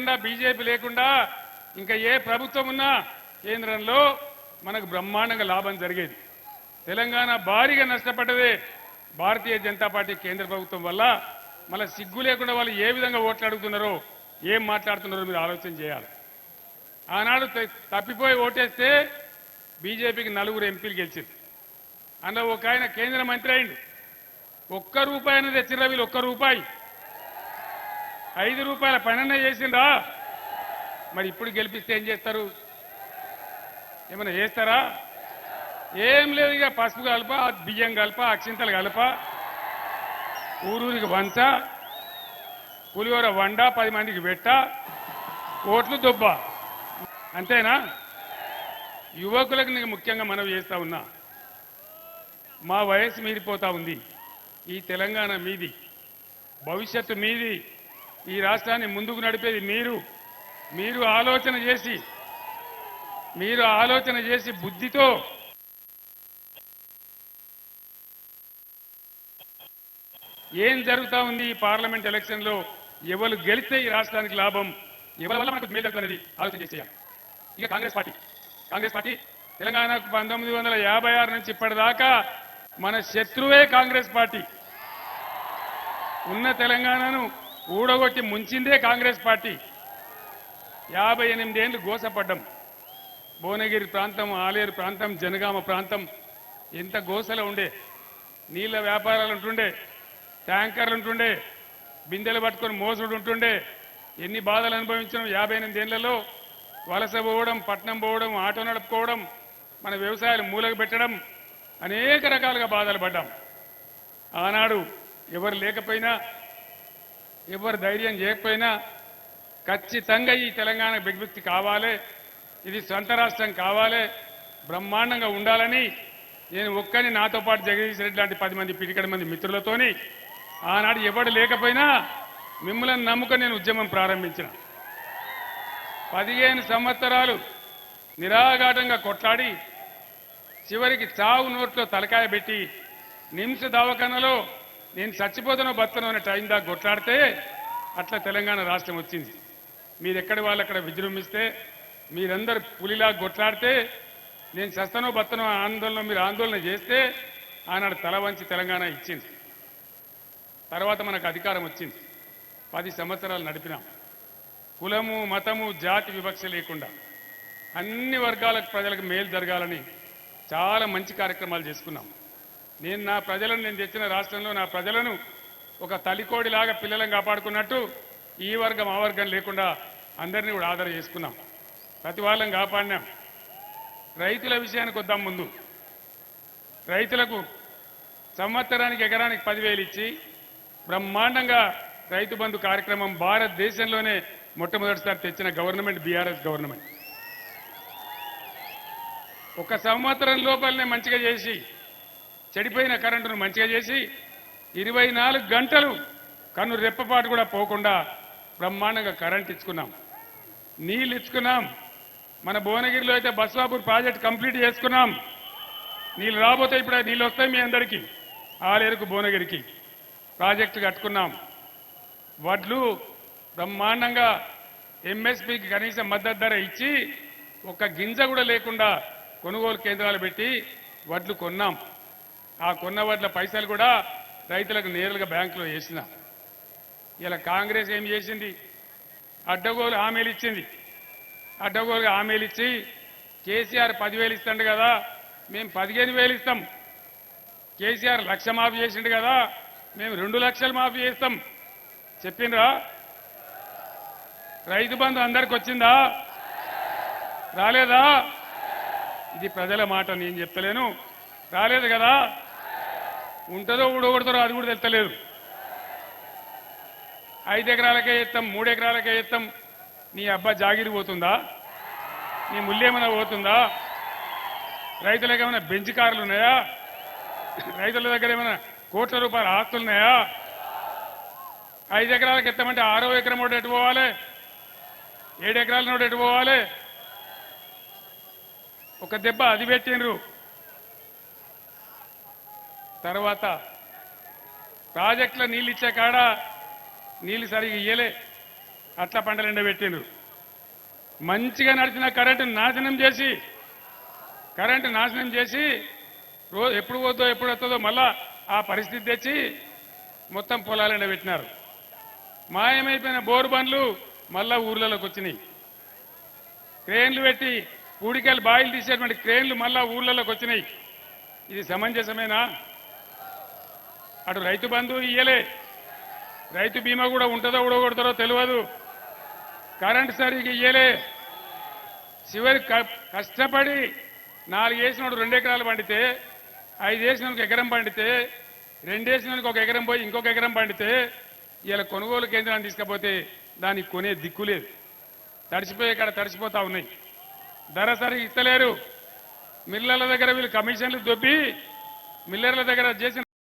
లేకుండా బీజేపీ లేకుండా ఇంకా ఏ ప్రభుత్వం ఉన్నా కేంద్రంలో మనకు బ్రహ్మాండంగా లాభం జరిగేది. తెలంగాణ భారీగా నష్టపడ్డదే భారతీయ జనతా పార్టీ కేంద్ర ప్రభుత్వం వల్ల. మళ్ళీ సిగ్గు లేకుండా వాళ్ళు ఏ విధంగా ఓట్లు అడుగుతున్నారో ఏం మాట్లాడుతున్నారో మీరు ఆలోచన చేయాలి. ఆనాడు తప్పిపోయి ఓటేస్తే బీజేపీకి 4 ఎంపీలు గెలిచింది. అందులో ఒక ఆయన కేంద్ర మంత్రి అయిండు. ₹1 అనేది తెచ్చిర్రా వీళ్ళు. ₹1 ₹5 పనన్నా చేసిండ్రా. మరి ఇప్పుడు గెలిపిస్తే ఏం చేస్తారు? ఏమన్నా చేస్తారా? ఏం లేదు. ఇక పసుపు కలప, బియ్యం కలప, అక్షింతలు కలప, ఊరూరికి వంచ, పులిహోర వండ, 10 మందికి పెట్ట, ఓట్లు దొబ్బ. అంతేనా? యువకులకు నేను ముఖ్యంగా మనవి చేస్తా ఉన్నా. మా వయసు మీరిపోతా ఉంది. ఈ తెలంగాణ మీది, భవిష్యత్తు మీది. ఈ రాష్ట్రాన్ని ముందుకు నడిపేది మీరు. మీరు ఆలోచన చేసి బుద్ధితో ఏం జరుగుతా ఉంది ఈ పార్లమెంట్ ఎలక్షన్లో, ఎవరు గెలిస్తే ఈ రాష్ట్రానికి లాభం, ఎవరి వల్ల మనకు మేలు అనేది ఆలోచన చేసేయాలి. ఇక కాంగ్రెస్ పార్టీ తెలంగాణకు 1956 నుంచి ఇప్పటిదాకా మన శత్రువే కాంగ్రెస్ పార్టీ. ఉన్న తెలంగాణను ఊడగొట్టి ముంచిందే కాంగ్రెస్ పార్టీ. 58 ఏళ్ళు గోసపడ్డం. భువనగిరి ప్రాంతం, ఆలేరు ప్రాంతం, జనగామ ప్రాంతం ఎంత గోసలో ఉండే. నీళ్ళ వ్యాపారాలు ఉంటుండే, ట్యాంకర్లు ఉంటుండే, బిందెలు పట్టుకొని మోసుడు ఉంటుండే. ఎన్ని బాధలు అనుభవించడం. 58 ఏళ్లలో వలస పోవడం, పట్నం పోవడం, ఆటో నడుపుకోవడం, మన వ్యవసాయాలు మూలకు పెట్టడం, అనేక రకాలుగా బాధలు పడ్డాం. ఆనాడు ఎవరు లేకపోయినా, ఎవరు ధైర్యం చేయకపోయినా ఖచ్చితంగా ఈ తెలంగాణ విముక్తి కావాలి, ఇది సొంత రాష్ట్రం కావాలి, బ్రహ్మాండంగా ఉండాలని నేను ఒక్కని, నాతో పాటు జగదీష్ రెడ్డి లాంటి 10 మంది పిడికడ మంది మిత్రులతోని ఆనాడు ఎవడు లేకపోయినా మిమ్మల్ని నమ్ముకొని నేను ఉద్యమం ప్రారంభించిన. 15 సంవత్సరాలు నిరాఘాటంగా కొట్లాడి చివరికి చావు నోట్లో తలకాయ పెట్టి నిమ్స్ దవాఖానలో నేను చచ్చిపోతానో బతనో అనే టైం దాకా కొట్లాడితే అట్లా తెలంగాణ రాష్ట్రం వచ్చింది. మీరు ఎక్కడి వాళ్ళు అక్కడ విజృంభిస్తే, మీరందరూ పులిలా కొట్లాడితే, నేను చస్తనో బతనో ఆందోళన మీరు ఆందోళన చేస్తే ఆనాడు తల వంచి తెలంగాణ ఇచ్చింది. తర్వాత మనకు అధికారం వచ్చింది. 10 సంవత్సరాలు నడిపినాం. కులము, మతము, జాతి వివక్ష లేకుండా అన్ని వర్గాలకు ప్రజలకు మేలు జరగాలని చాలా మంచి కార్యక్రమాలు చేసుకున్నాం. నేను తెచ్చిన రాష్ట్రంలో నా ప్రజలను ఒక తల్లికోడిలాగా పిల్లలను కాపాడుకున్నట్టు ఈ వర్గం ఆ వర్గం లేకుండా అందరినీ కూడా ఆదర చేసుకున్నాం. ప్రతి వాళ్ళని కాపాడినాం. రైతుల విషయానికి వద్దాం. ముందు రైతులకు సంవత్సరానికి ఎకరానికి 10,000 ఇచ్చి బ్రహ్మాండంగా రైతు బంధు కార్యక్రమం భారతదేశంలోనే మొట్టమొదటిసారి తెచ్చిన గవర్నమెంట్ బీఆర్ఎస్ గవర్నమెంట్. ఒక సంవత్సరం లోపలనే మంచిగా చేసి, చెడిపోయిన కరెంటును మంచిగా చేసి 24 గంటలు కన్ను రెప్పపాటు కూడా పోకుండా బ్రహ్మాండంగా కరెంట్ ఇచ్చుకున్నాం, నీళ్ళు ఇచ్చుకున్నాం. మన భువనగిరిలో అయితే బస్వాపూర్ ప్రాజెక్ట్ కంప్లీట్ చేసుకున్నాం. నీళ్ళు రాబోతే ఇప్పుడు నీళ్ళు వస్తాయి మీ అందరికీ. ఆలేరుకు భువనగిరికి ప్రాజెక్టు కట్టుకున్నాం. వడ్లు బ్రహ్మాండంగా ఎంఎస్పీకి కనీస మద్దతు ధర ఇచ్చి ఒక గింజ కూడా లేకుండా కొనుగోలు కేంద్రాలు పెట్టి వడ్లు కొన్నాం. ఆ కొన్న వడ్ల పైసలు కూడా రైతులకు నేరుగా బ్యాంకులో వేసిన. ఇలా కాంగ్రెస్ ఏం చేసింది? అడ్డగోలు హామీలు ఇచ్చింది. అడ్డగోలుగా హామీలు ఇచ్చి కేసీఆర్ 10,000 ఇస్తాడు కదా, మేము 15,000 ఇస్తాం. కేసీఆర్ 1,00,000 మాఫీ చేసిండు కదా, మేము 2 లక్షలు మాఫీ చేస్తాం చెప్పిండ్రా? రైతు బంధు అందరికి వచ్చిందా? రాలేదా? ఇది ప్రజల మాట, నేను చెప్తలేను. రాలేదు కదా. ఉంటుందో ఊడగొడతారో అది కూడా తెలుస్తలేదు. 5 ఎకరాలకే ఇస్తాం, 3 ఎకరాలకే ఇస్తాం. నీ అబ్బా జాగిరి పోతుందా? నీ ముల్లేమైనా పోతుందా? రైతులకు ఏమైనా బెంచ్ కార్లు ఉన్నాయా? రైతుల దగ్గర ఏమైనా కోట్ల రూపాయల ఆస్తులు ఉన్నాయా? 5 ఎకరాలకు ఎత్తామంటే 6వ ఎకరం ఒకటి ఎటు పోవాలి? 7 ఎకరాల నోటి ఎటు పోవాలి? ఒక దెబ్బ అది పెట్టినరు. తర్వాత ప్రాజెక్టులో నీళ్ళు ఇచ్చే కాడ నీళ్ళు సరిగ్గా ఇయ్యలే. అట్లా పంటలు ఎండబెట్టిండ్రు. మంచిగా నడిచిన కరెంటు నాశనం చేసి రోజు ఎప్పుడు పోతుందో ఎప్పుడు వస్తుందో మళ్ళా ఆ పరిస్థితి తెచ్చి మొత్తం పొలాలు ఎండబెట్టినారు. మాయమైపోయిన బోరు బండ్లు మళ్ళా ఊర్లలోకి వచ్చినాయి. క్రేన్లు పెట్టి పూడికలు బాయిలు తీసేటువంటి క్రేన్లు మళ్ళా ఊర్లలోకి వచ్చినాయి. ఇది సమంజసమేనా? అటు రైతు బంధు ఇయ్యలే, రైతు బీమా కూడా ఉంటుందో ఊడగొడతారో తెలియదు, కరెంటు సరిగ్గా ఇయ్యలే. చివరి కష్టపడి 4 వేసినోడు 2 ఎకరాలు పండితే, 5 వేసినోడికి ఎకరం పండితే, 2 వేసినోడికి 1 ఎకరం పోయి ఇంకొక ఎకరం పండితే ఇలా కొనుగోలు కేంద్రాన్ని తీసుకపోతే దానికి కొనే దిక్కు లేదు. తడిసిపోయే కాడ తడిసిపోతా ఉన్నాయి. ధర సరిగ్గా ఇస్తలేరు. మిల్లర్ల దగ్గర వీళ్ళు కమిషన్లు దొబ్బి మిల్లర్ల దగ్గర చేసిన